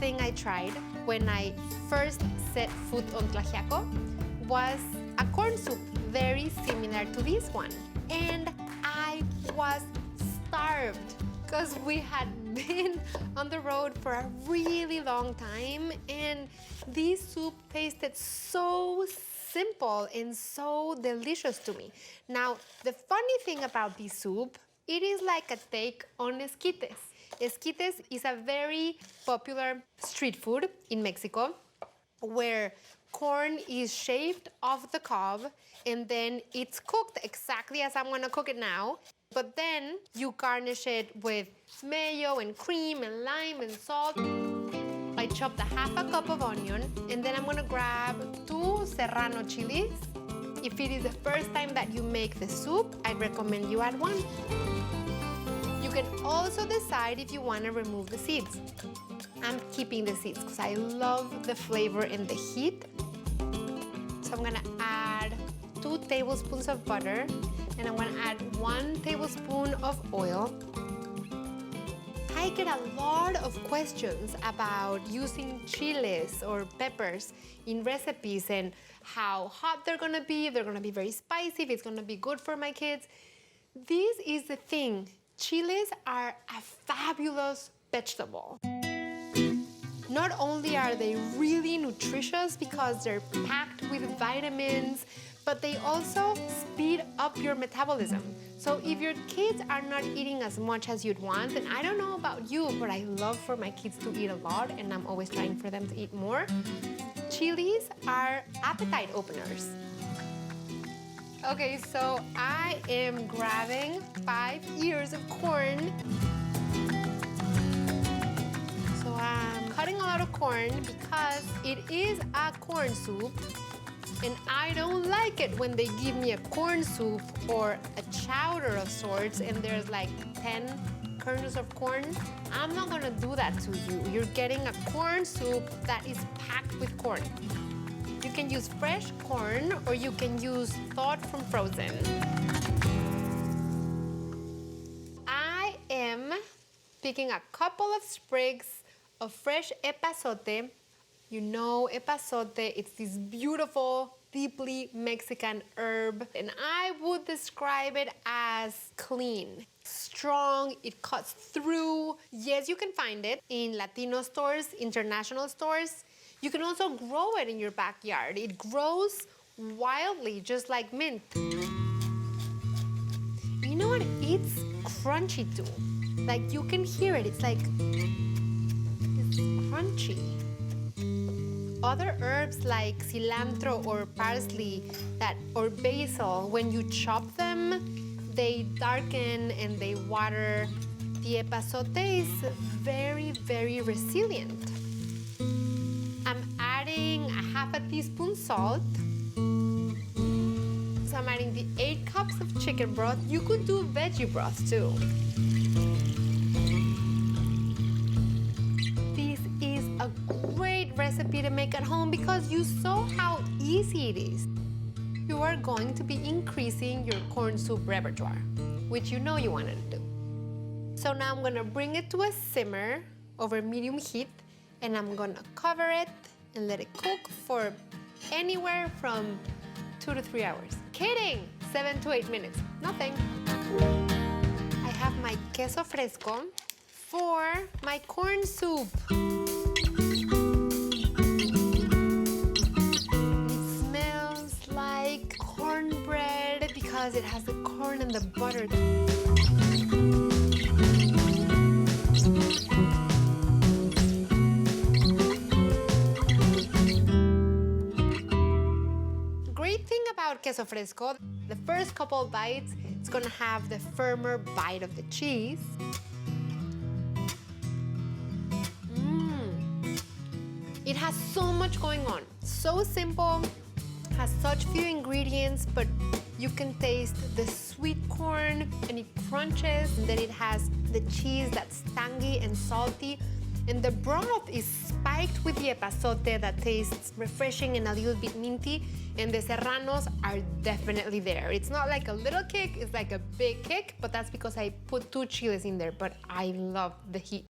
thing I tried when I first set foot on Tlaxiaco was a corn soup very similar to this one. And I was starved because we had been on the road for a really long time, and this soup tasted so simple and so delicious to me. Now, the funny thing about this soup, it is like a take on esquites. Esquites is a very popular street food in Mexico where corn is shaved off the cob and then it's cooked exactly as I'm gonna cook it now. But then you garnish it with mayo and cream and lime and salt. I chopped a half a cup of onion and then I'm gonna grab 2 serrano chilies. If it is the first time that you make the soup, I recommend you add 1. You can also decide if you wanna remove the seeds. I'm keeping the seeds because I love the flavor and the heat. So I'm gonna add 2 tablespoons of butter and I'm gonna add 1 tablespoon of oil. I get a lot of questions about using chiles or peppers in recipes and how hot they're gonna be, if they're gonna be very spicy, if it's gonna be good for my kids. This is the thing. Chiles are a fabulous vegetable. Not only are they really nutritious because they're packed with vitamins, but they also speed up your metabolism. So if your kids are not eating as much as you'd want, and I don't know about you, but I love for my kids to eat a lot, and I'm always trying for them to eat more, chilies are appetite openers. Okay, so I am grabbing 5 ears of corn. So I'm cutting a lot of corn because it is a corn soup, and I don't like it when they give me a corn soup or a chowder of sorts and there's like 10 kernels of corn. I'm not gonna do that to you. You're getting a corn soup that is packed with corn. You can use fresh corn or you can use thawed from frozen. I am picking a couple of sprigs of fresh epazote. You know epazote, it's this beautiful, deeply Mexican herb, and I would describe it as clean, strong, it cuts through. Yes, you can find it in Latino stores, international stores. You can also grow it in your backyard. It grows wildly, just like mint. You know what? It's crunchy too. Like you can hear it, it's like, it's crunchy. Other herbs like cilantro or parsley or basil, when you chop them, they darken and they water. The epazote is very, very resilient. I'm adding a half a teaspoon salt. So I'm adding the 8 cups of chicken broth. You could do veggie broth too. This is a great recipe to make at home because you saw how easy it is. You are going to be increasing your corn soup repertoire, which you know you wanted to do. So now I'm gonna bring it to a simmer over medium heat, and I'm gonna cover it and let it cook for anywhere from 2 to 3 hours. Kidding, 7 to 8 minutes, nothing. I have my queso fresco for my corn soup. It smells like cornbread because it has the corn and the butter. Great thing about queso fresco, the first couple of bites, it's gonna have the firmer bite of the cheese. It has so much going on. So simple, has such few ingredients, but you can taste the sweet corn and it crunches, and then it has the cheese that's tangy and salty. And the broth is spiked with the epazote that tastes refreshing and a little bit minty. And the serranos are definitely there. It's not like a little kick, it's like a big kick, but that's because I put 2 chiles in there, but I love the heat.